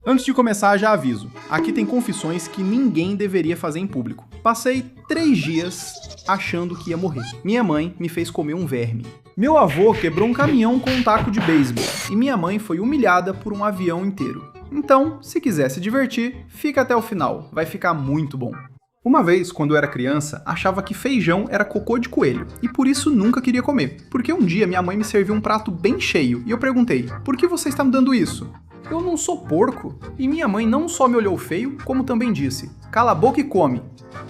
Antes de começar, já aviso. Aqui tem confissões que ninguém deveria fazer em público. Passei 3 dias achando que ia morrer. Minha mãe me fez comer um verme. Meu avô quebrou um caminhão com um taco de beisebol. E minha mãe foi humilhada por um avião inteiro. Então, se quiser se divertir, fica até o final. Vai ficar muito bom. Uma vez, quando eu era criança, achava que feijão era cocô de coelho, e por isso nunca queria comer. Porque um dia minha mãe me serviu um prato bem cheio, e eu perguntei, por que você está me dando isso? Eu não sou porco. E minha mãe não só me olhou feio, como também disse, cala a boca e come.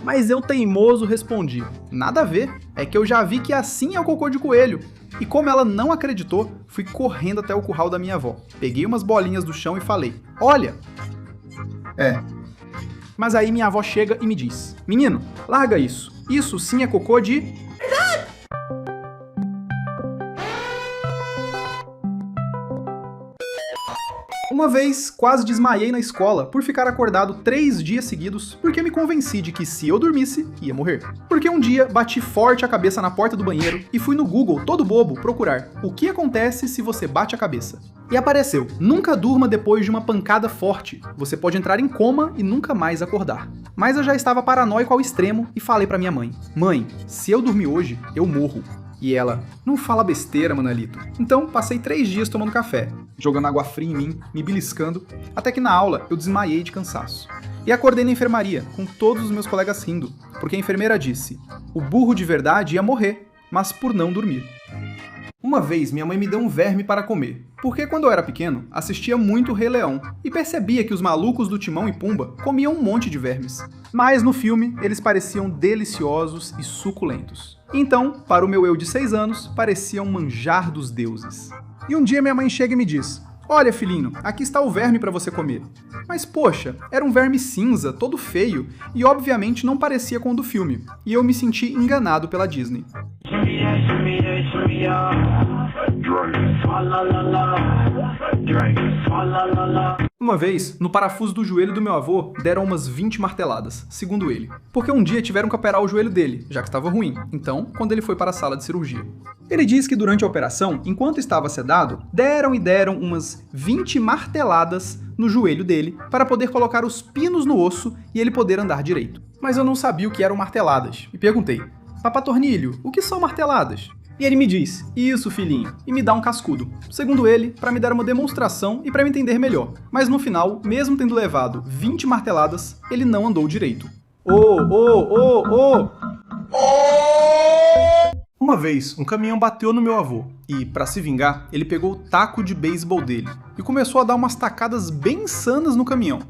Mas eu teimoso respondi, nada a ver, é que eu já vi que assim é o cocô de coelho. E como ela não acreditou, fui correndo até o curral da minha avó. Peguei umas bolinhas do chão e falei, olha! Mas aí minha avó chega e me diz, menino, larga isso. Isso sim é cocô de... Uma vez, quase desmaiei na escola por ficar acordado 3 dias seguidos porque me convenci de que se eu dormisse, ia morrer. Porque um dia bati forte a cabeça na porta do banheiro e fui no Google, todo bobo, procurar o que acontece se você bate a cabeça. E apareceu, nunca durma depois de uma pancada forte. Você pode entrar em coma e nunca mais acordar. Mas eu já estava paranoico ao extremo e falei pra minha mãe, mãe, se eu dormir hoje, eu morro. E ela, não fala besteira, Manelito. Então, passei 3 dias tomando café, jogando água fria em mim, me beliscando, até que na aula eu desmaiei de cansaço. E acordei na enfermaria, com todos os meus colegas rindo, porque a enfermeira disse, o burro de verdade ia morrer, mas por não dormir. Uma vez, minha mãe me deu um verme para comer, porque quando eu era pequeno, assistia muito Rei Leão, e percebia que os malucos do Timão e Pumba comiam um monte de vermes. Mas no filme, eles pareciam deliciosos e suculentos. Então, para o meu eu de 6 anos, parecia um manjar dos deuses. E um dia minha mãe chega e me diz, olha filhinho, aqui está o verme para você comer. Mas poxa, era um verme cinza, todo feio, e obviamente não parecia com o do filme, e eu me senti enganado pela Disney. Uma vez, no parafuso do joelho do meu avô, deram umas 20 marteladas, segundo ele. Porque um dia tiveram que operar o joelho dele, já que estava ruim. Então, quando ele foi para a sala de cirurgia. Ele diz que durante a operação, enquanto estava sedado, deram umas 20 marteladas no joelho dele para poder colocar os pinos no osso e ele poder andar direito. Mas eu não sabia o que eram marteladas. E perguntei, Papá Tornilho, o que são marteladas? E ele me diz, isso filhinho, e me dá um cascudo. Segundo ele, para me dar uma demonstração e para me entender melhor. Mas no final, mesmo tendo levado 20 marteladas, ele não andou direito. Uma vez, um caminhão bateu no meu avô e, para se vingar, ele pegou o taco de beisebol dele e começou a dar umas tacadas bem insanas no caminhão,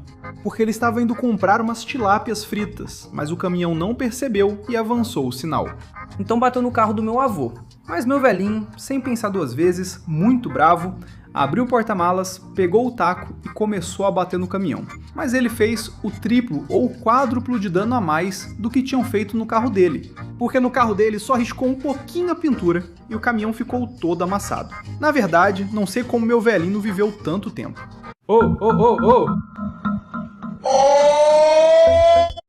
porque ele estava indo comprar umas tilápias fritas, mas o caminhão não percebeu e avançou o sinal. Então bateu no carro do meu avô, mas meu velhinho, sem pensar 2 vezes, muito bravo, abriu o porta-malas, pegou o taco e começou a bater no caminhão. Mas ele fez o triplo ou quádruplo de dano a mais do que tinham feito no carro dele, porque no carro dele só riscou um pouquinho a pintura e o caminhão ficou todo amassado. Na verdade, não sei como meu velhinho viveu tanto tempo.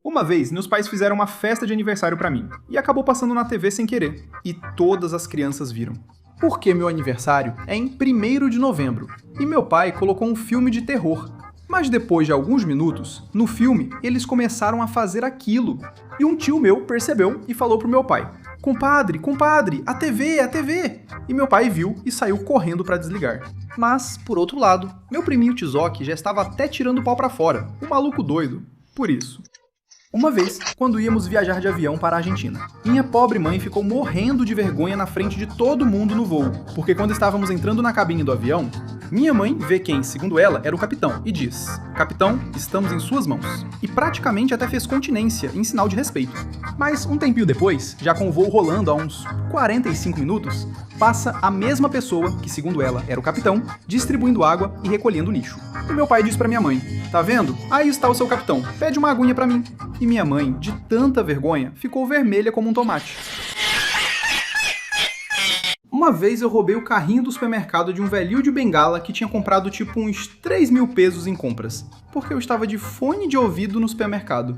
Uma vez, meus pais fizeram uma festa de aniversário pra mim, e acabou passando na TV sem querer, e todas as crianças viram. Porque meu aniversário é em 1º de novembro, e meu pai colocou um filme de terror. Mas depois de alguns minutos, no filme, eles começaram a fazer aquilo. E um tio meu percebeu e falou pro meu pai, compadre, a TV! E meu pai viu e saiu correndo pra desligar. Mas, por outro lado, meu priminho Tizoque já estava até tirando o pau pra fora, um maluco doido, por isso. Uma vez, quando íamos viajar de avião para a Argentina, minha pobre mãe ficou morrendo de vergonha na frente de todo mundo no voo, porque quando estávamos entrando na cabine do avião, minha mãe vê quem, segundo ela, era o capitão e diz, capitão, estamos em suas mãos. E praticamente até fez continência, em sinal de respeito. Mas um tempinho depois, já com o voo rolando há uns 45 minutos, passa a mesma pessoa, que segundo ela era o capitão, distribuindo água e recolhendo lixo. E meu pai diz pra minha mãe, tá vendo? Aí está o seu capitão, pede uma aguinha pra mim. E minha mãe, de tanta vergonha, ficou vermelha como um tomate. Uma vez eu roubei o carrinho do supermercado de um velhinho de bengala que tinha comprado tipo uns 3.000 pesos em compras, porque eu estava de fone de ouvido no supermercado.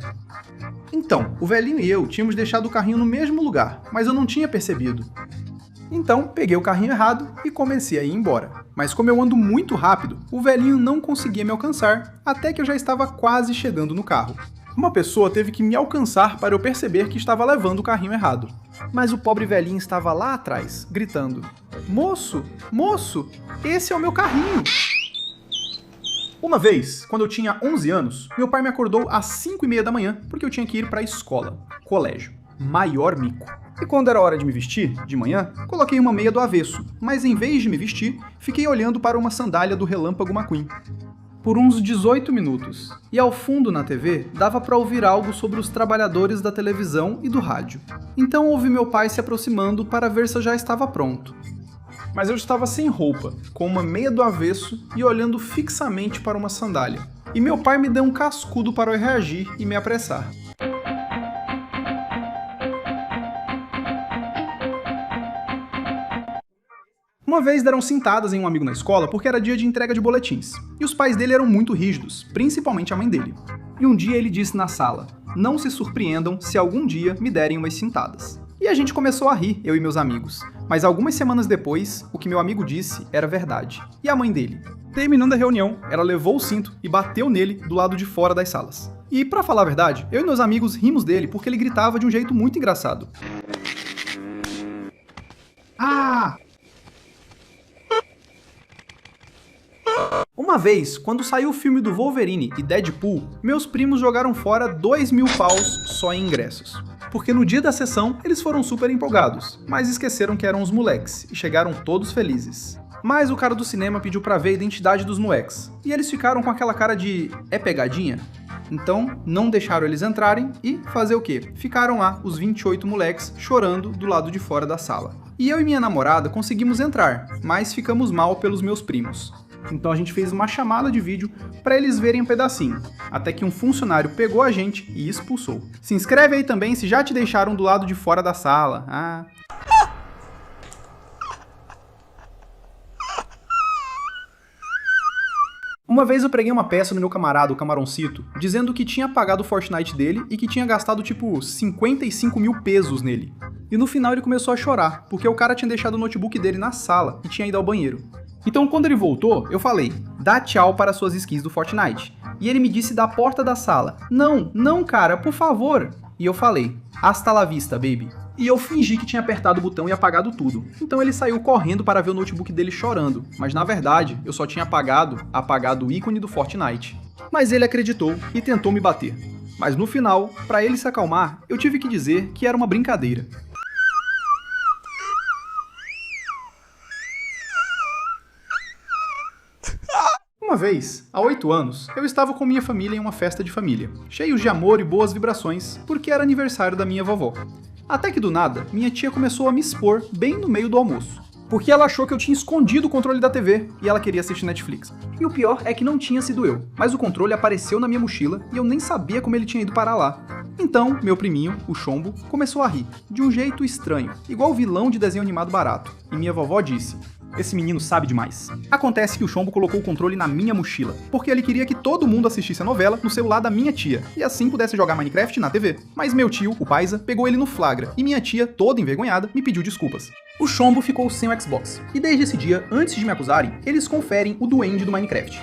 Então, o velhinho e eu tínhamos deixado o carrinho no mesmo lugar, mas eu não tinha percebido. Então, peguei o carrinho errado e comecei a ir embora. Mas como eu ando muito rápido, o velhinho não conseguia me alcançar, até que eu já estava quase chegando no carro. Uma pessoa teve que me alcançar para eu perceber que estava levando o carrinho errado. Mas o pobre velhinho estava lá atrás, gritando: "Moço, moço, esse é o meu carrinho!" Uma vez, quando eu tinha 11 anos, meu pai me acordou às 5h30 da manhã porque eu tinha que ir para a escola, colégio. Maior mico. E quando era hora de me vestir, de manhã, coloquei uma meia do avesso, mas em vez de me vestir, fiquei olhando para uma sandália do Relâmpago McQueen. Por uns 18 minutos. E ao fundo na TV, dava para ouvir algo sobre os trabalhadores da televisão e do rádio. Então ouvi meu pai se aproximando para ver se eu já estava pronto. Mas eu estava sem roupa, com uma meia do avesso e olhando fixamente para uma sandália. E meu pai me deu um cascudo para eu reagir e me apressar. Uma vez deram cintadas em um amigo na escola porque era dia de entrega de boletins. E os pais dele eram muito rígidos, principalmente a mãe dele. E um dia ele disse na sala: "Não se surpreendam se algum dia me derem umas cintadas." E a gente começou a rir, eu e meus amigos. Mas algumas semanas depois, o que meu amigo disse era verdade. E a mãe dele? Terminando a reunião, ela levou o cinto e bateu nele do lado de fora das salas. E, pra falar a verdade, eu e meus amigos rimos dele porque ele gritava de um jeito muito engraçado. Ah! Uma vez, quando saiu o filme do Wolverine e Deadpool, meus primos jogaram fora 2.000 paus só em ingressos. Porque no dia da sessão, eles foram super empolgados, mas esqueceram que eram os moleques e chegaram todos felizes. Mas o cara do cinema pediu pra ver a identidade dos moleques, e eles ficaram com aquela cara de "é pegadinha?" Então, não deixaram eles entrarem e fazer o quê? Ficaram lá, os 28 moleques, chorando do lado de fora da sala. E eu e minha namorada conseguimos entrar, mas ficamos mal pelos meus primos. Então a gente fez uma chamada de vídeo para eles verem um pedacinho, até que um funcionário pegou a gente e expulsou. Se inscreve aí também se já te deixaram do lado de fora da sala. Uma vez eu preguei uma peça no meu camarada, o Camaroncito, dizendo que tinha pagado o Fortnite dele e que tinha gastado tipo 55 mil pesos nele. E no final ele começou a chorar, porque o cara tinha deixado o notebook dele na sala e tinha ido ao banheiro. Então quando ele voltou, eu falei: "Dá tchau para suas skins do Fortnite." E ele me disse da porta da sala: Não cara, por favor." E eu falei: "Hasta la vista, baby." E eu fingi que tinha apertado o botão e apagado tudo. Então ele saiu correndo para ver o notebook dele chorando, mas na verdade eu só tinha apagado o ícone do Fortnite. Mas ele acreditou e tentou me bater. Mas no final, para ele se acalmar, eu tive que dizer que era uma brincadeira. Uma vez, há 8 anos, eu estava com minha família em uma festa de família, cheios de amor e boas vibrações, porque era aniversário da minha vovó. Até que do nada, minha tia começou a me expor bem no meio do almoço, porque ela achou que eu tinha escondido o controle da TV e ela queria assistir Netflix. E o pior é que não tinha sido eu, mas o controle apareceu na minha mochila e eu nem sabia como ele tinha ido parar lá. Então, meu priminho, o Chombo, começou a rir, de um jeito estranho, igual vilão de desenho animado barato, e minha vovó disse: "Esse menino sabe demais." Acontece que o Chombo colocou o controle na minha mochila, porque ele queria que todo mundo assistisse a novela no celular da minha tia, e assim pudesse jogar Minecraft na TV. Mas meu tio, o Paisa, pegou ele no flagra, e minha tia, toda envergonhada, me pediu desculpas. O Chombo ficou sem o Xbox, e desde esse dia, antes de me acusarem, eles conferem o duende do Minecraft.